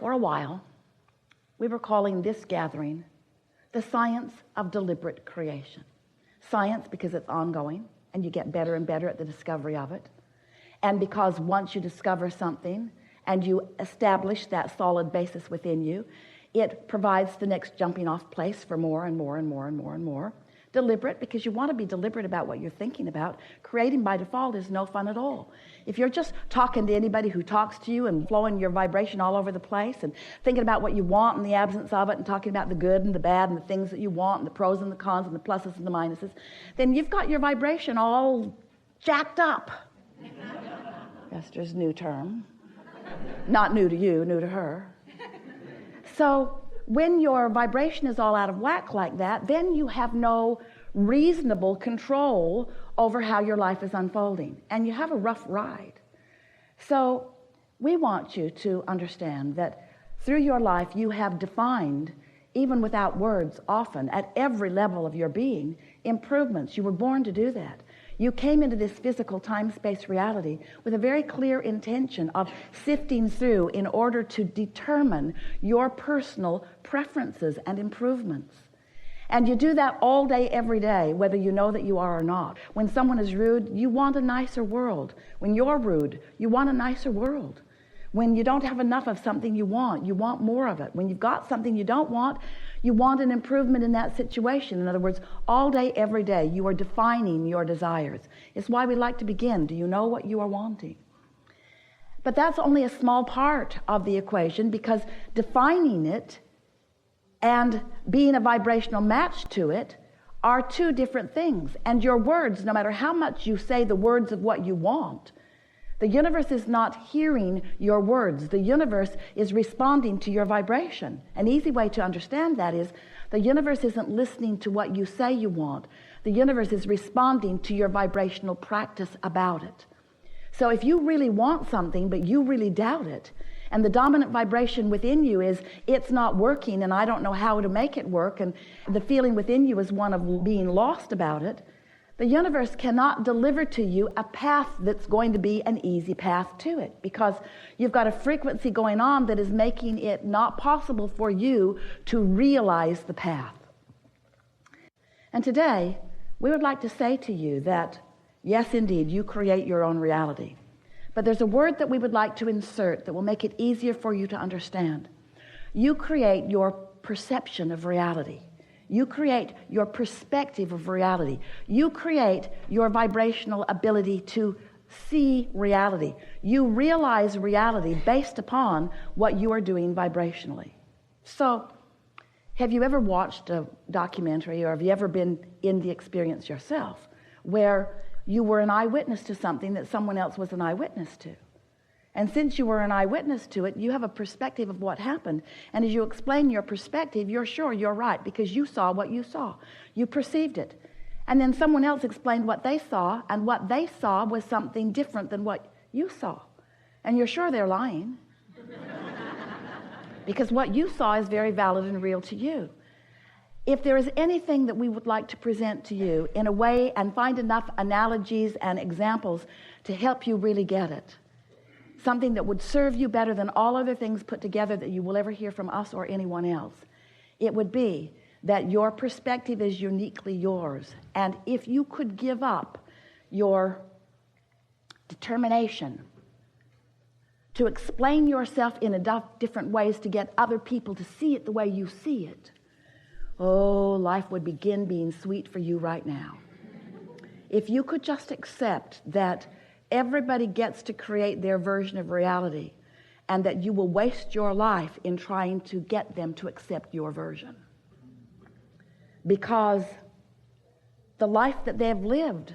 For a while, we were calling this gathering the science of deliberate creation. Science because it's ongoing and you get better and better at the discovery of it. And because once you discover something and you establish that solid basis within you, it provides the next jumping off place for more and more and more and more and more. Deliberate because you want to be deliberate about what you're thinking about. Creating by default is no fun at all. If you're just talking to anybody who talks to you and flowing your vibration all over the place and thinking about what you want in the absence of it and talking about the good and the bad and the things that you want and the pros and the cons and the pluses and the minuses, then you've got your vibration all jacked up. Esther's new term. Not new to you, new to her. So when your vibration is all out of whack like that, then you have no reasonable control over how your life is unfolding, and you have a rough ride. So we want you to understand that through your life you have defined, even without words often, at every level of your being, improvements. You were born to do that. You came into this physical time-space reality with a very clear intention of sifting through in order to determine your personal preferences and improvements. And you do that all day, every day, whether you know that you are or not. When someone is rude, you want a nicer world. When you're rude, you want a nicer world. When you don't have enough of something you want more of it. When you've got something you don't want, you want an improvement in that situation. In other words, all day, every day, you are defining your desires. It's why we like to begin. Do you know what you are wanting? But that's only a small part of the equation, because defining it and being a vibrational match to it are two different things. And your words, no matter how much you say the words of what you want, the universe is not hearing your words. The universe is responding to your vibration. An easy way to understand that is the universe isn't listening to what you say you want. The universe is responding to your vibrational practice about it. So if you really want something, but you really doubt it, and the dominant vibration within you is, it's not working and I don't know how to make it work, and the feeling within you is one of being lost about it, the universe cannot deliver to you a path that's going to be an easy path to it, because you've got a frequency going on that is making it not possible for you to realize the path. And today, we would like to say to you that, yes, indeed, you create your own reality. But there's a word that we would like to insert that will make it easier for you to understand. You create your perception of reality. You create your perspective of reality. You create your vibrational ability to see reality. You realize reality based upon what you are doing vibrationally. So, have you ever watched a documentary, or have you ever been in the experience yourself where you were an eyewitness to something that someone else was an eyewitness to? And since you were an eyewitness to it, you have a perspective of what happened. And as you explain your perspective, you're sure you're right because you saw what you saw. You perceived it. And then someone else explained what they saw, and what they saw was something different than what you saw. And you're sure they're lying. Because what you saw is very valid and real to you. If there is anything that we would like to present to you in a way and find enough analogies and examples to help you really get it, something that would serve you better than all other things put together that you will ever hear from us or anyone else, it would be that your perspective is uniquely yours. And if you could give up your determination to explain yourself in enough different ways to get other people to see it the way you see it, oh, life would begin being sweet for you right now. If you could just accept that everybody gets to create their version of reality, and that you will waste your life in trying to get them to accept your version. Because the life that they have lived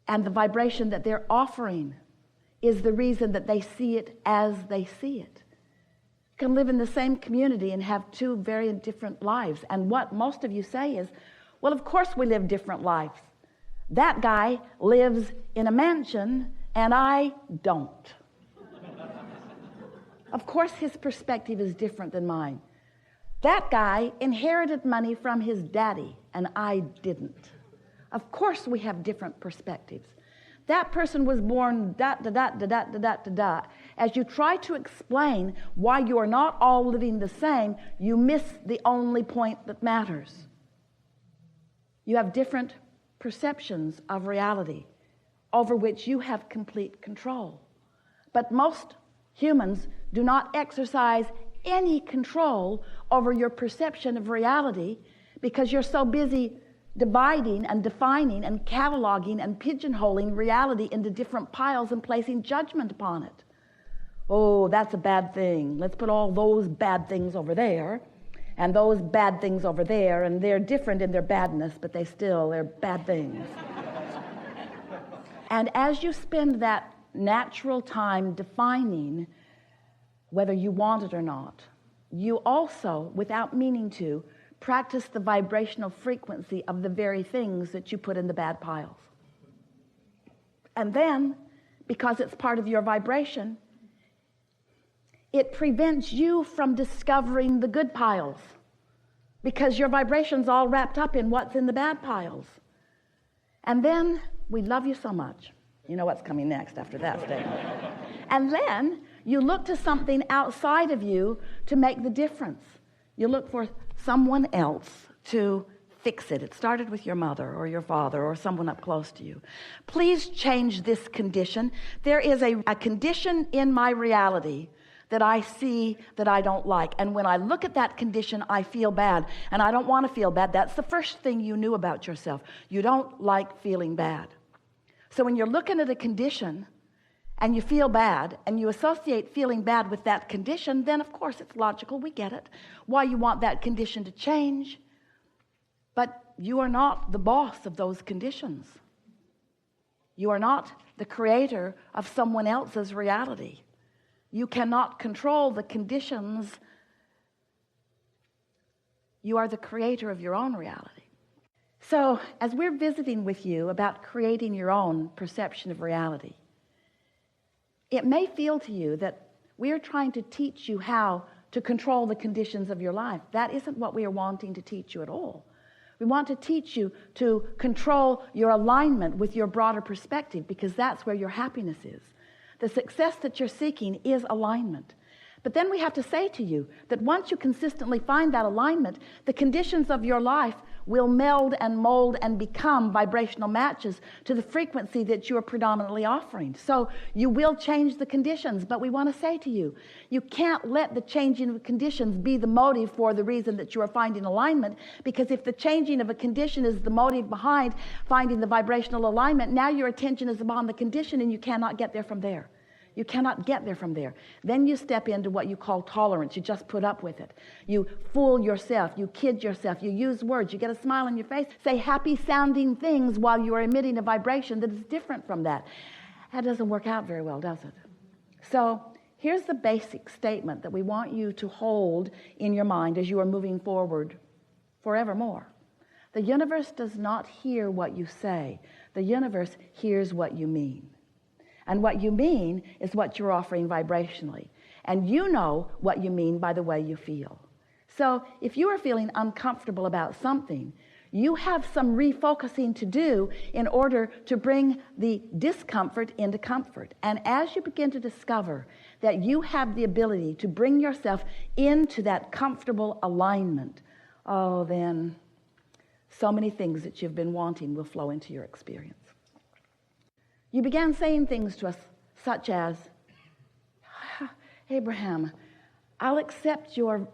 and the vibration that they're offering is the reason that they see it as they see it. You can live in the same community and have two very different lives. And what most of you say is, well, of course we live different lives. That guy lives in a mansion and I don't. Of course his perspective is different than mine. That guy inherited money from his daddy and I didn't. Of course we have different perspectives. That person was born da da da da da da da da da. As you try to explain why you are not all living the same, you miss the only point that matters. You have different perceptions of reality over which you have complete control. But most humans do not exercise any control over your perception of reality because you're so busy dividing and defining and cataloging and pigeonholing reality into different piles and placing judgment upon it. Oh, that's a bad thing. Let's put all those bad things over there and those bad things over there, and they're different in their badness, but they're bad things. And as you spend that natural time defining whether you want it or not, you also, without meaning to, practice the vibrational frequency of the very things that you put in the bad piles. And then, because it's part of your vibration, it prevents you from discovering the good piles, because your vibration's all wrapped up in what's in the bad piles. And then, we love you so much. You know what's coming next after that statement. And then, you look to something outside of you to make the difference. You look for someone else to fix it. It started with your mother or your father or someone up close to you. Please change this condition. There is a condition in my reality that I see that I don't like. And when I look at that condition, I feel bad. And I don't want to feel bad. That's the first thing you knew about yourself. You don't like feeling bad. So when you're looking at a condition and you feel bad, and you associate feeling bad with that condition, then of course it's logical, we get it, why you want that condition to change. But you are not the boss of those conditions. You are not the creator of someone else's reality. You cannot control the conditions. You are the creator of your own reality. So, as we're visiting with you about creating your own perception of reality, it may feel to you that we're trying to teach you how to control the conditions of your life. That isn't what we are wanting to teach you at all. We want to teach you to control your alignment with your broader perspective, because that's where your happiness is. The success that you're seeking is alignment. But then we have to say to you that once you consistently find that alignment, the conditions of your life will meld and mold and become vibrational matches to the frequency that you are predominantly offering. So you will change the conditions, but we want to say to you, you can't let the changing of conditions be the motive for the reason that you are finding alignment, because if the changing of a condition is the motive behind finding the vibrational alignment, now your attention is upon the condition and you cannot get there from there. You cannot get there from there. Then you step into what you call tolerance. You just put up with it. You fool yourself. You kid yourself. You use words. You get a smile on your face. Say happy-sounding things while you are emitting a vibration that is different from that. That doesn't work out very well, does it? So here's the basic statement that we want you to hold in your mind as you are moving forward forevermore. The universe does not hear what you say. The universe hears what you mean. And what you mean is what you're offering vibrationally. And you know what you mean by the way you feel. So if you are feeling uncomfortable about something, you have some refocusing to do in order to bring the discomfort into comfort. And as you begin to discover that you have the ability to bring yourself into that comfortable alignment, oh, then so many things that you've been wanting will flow into your experience. You began saying things to us such as, Abraham, I'll accept your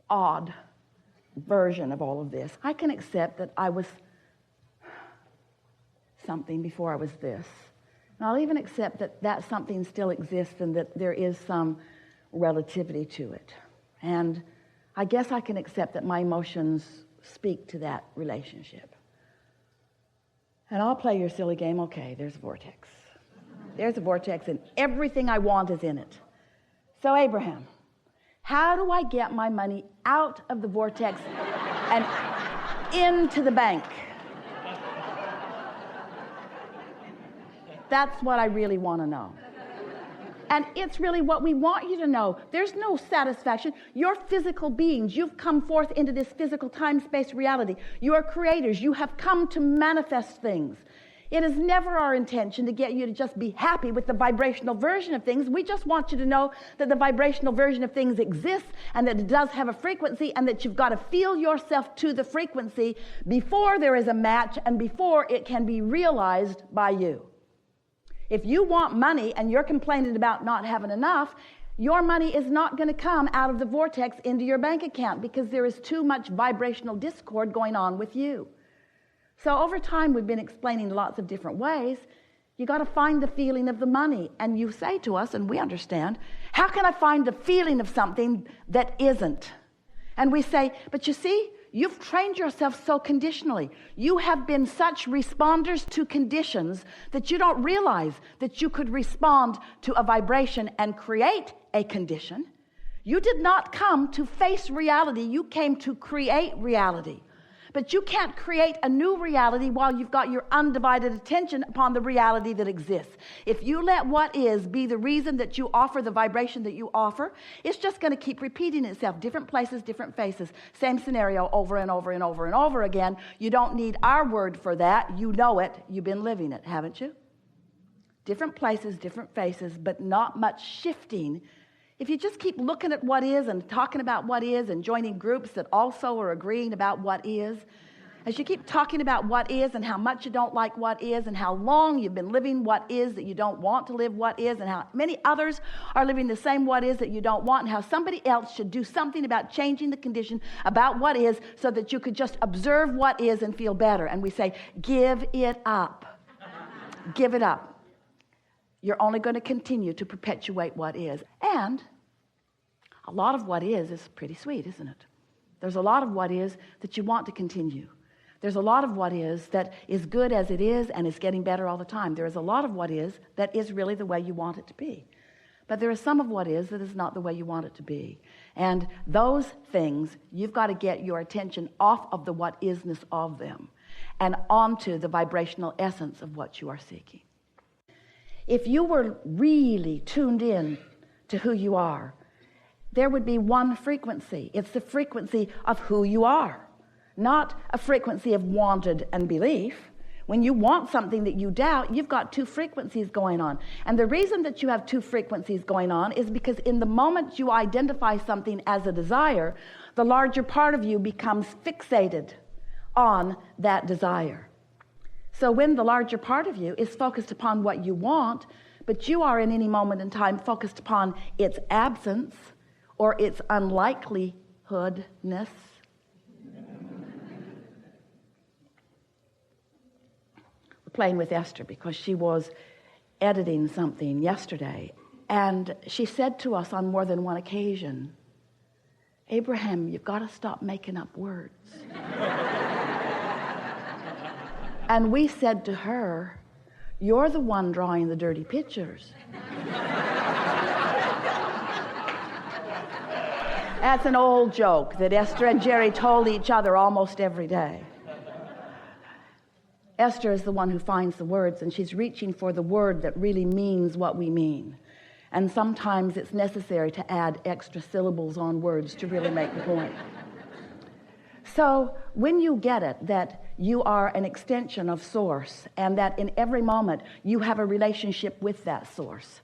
odd version of all of this. I can accept that I was something before I was this. And I'll even accept that that something still exists and that there is some relativity to it. And I guess I can accept that my emotions speak to that relationship. And I'll play your silly game. Okay, there's a vortex. There's a vortex, and everything I want is in it. So, Abraham, how do I get my money out of the vortex and into the bank? That's what I really want to know. And it's really what we want you to know. There's no satisfaction. You're physical beings. You've come forth into this physical time-space reality. You are creators. You have come to manifest things. It is never our intention to get you to just be happy with the vibrational version of things. We just want you to know that the vibrational version of things exists and that it does have a frequency and that you've got to feel yourself to the frequency before there is a match and before it can be realized by you. If you want money and you're complaining about not having enough, your money is not going to come out of the vortex into your bank account because there is too much vibrational discord going on with you. So over time, we've been explaining lots of different ways. You got to find the feeling of the money. And you say to us, and we understand, how can I find the feeling of something that isn't? And we say, but you see, you've trained yourself so conditionally. You have been such responders to conditions that you don't realize that you could respond to a vibration and create a condition. You did not come to face reality. You came to create reality. But you can't create a new reality while you've got your undivided attention upon the reality that exists. If you let what is be the reason that you offer the vibration that you offer, it's just going to keep repeating itself. Different places, different faces. Same scenario over and over and over and over again. You don't need our word for that. You know it. You've been living it, haven't you? Different places, different faces, but not much shifting. If you just keep looking at what is and talking about what is and joining groups that also are agreeing about what is, as you keep talking about what is and how much you don't like what is and how long you've been living what is that you don't want to live what is and how many others are living the same what is that you don't want and how somebody else should do something about changing the condition about what is so that you could just observe what is and feel better. And we say, give it up. Give it up. You're only going to continue to perpetuate what is. And a lot of what is pretty sweet, isn't it? There's a lot of what is that you want to continue. There's a lot of what is that is good as it is and is getting better all the time. There is a lot of what is that is really the way you want it to be. But there is some of what is that is not the way you want it to be. And those things, you've got to get your attention off of the what isness of them and onto the vibrational essence of what you are seeking. If you were really tuned in to who you are, there would be one frequency. It's the frequency of who you are, not a frequency of wanted and belief. When you want something that you doubt, you've got two frequencies going on. And the reason that you have two frequencies going on is because in the moment you identify something as a desire, the larger part of you becomes fixated on that desire. So when the larger part of you is focused upon what you want, but you are in any moment in time focused upon its absence or its unlikelihoodness. We're playing with Esther because she was editing something yesterday, and she said to us on more than one occasion, Abraham, you've got to stop making up words. And we said to her, you're the one drawing the dirty pictures. That's an old joke that Esther and Jerry told each other almost every day. Esther is the one who finds the words, and she's reaching for the word that really means what we mean. And sometimes it's necessary to add extra syllables on words to really make the point. So when you get it, that you are an extension of Source and that in every moment you have a relationship with that Source,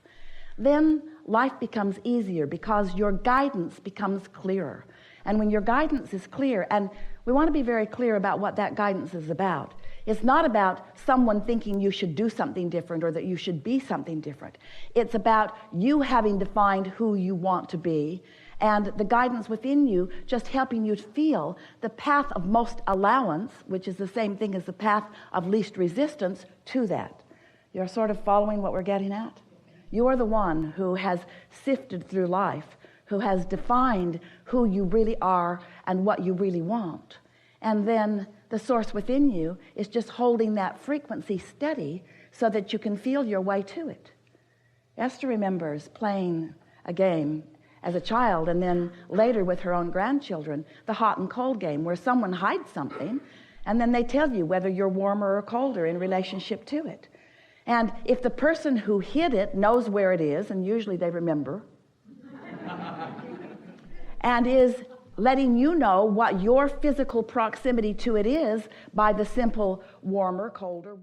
then life becomes easier because your guidance becomes clearer. And when your guidance is clear, and we want to be very clear about what that guidance is about. It's not about someone thinking you should do something different or that you should be something different. It's about you having defined who you want to be and the guidance within you just helping you feel the path of most allowance, which is the same thing as the path of least resistance to that. You're sort of following what we're getting at? You are the one who has sifted through life, who has defined who you really are and what you really want. And then the Source within you is just holding that frequency steady so that you can feel your way to it. Esther remembers playing a game as a child and then later with her own grandchildren, the hot and cold game, where someone hides something and then they tell you whether you're warmer or colder in relationship to it. And if the person who hid it knows where it is, and usually they remember, and is letting you know what your physical proximity to it is by the simple warmer, colder,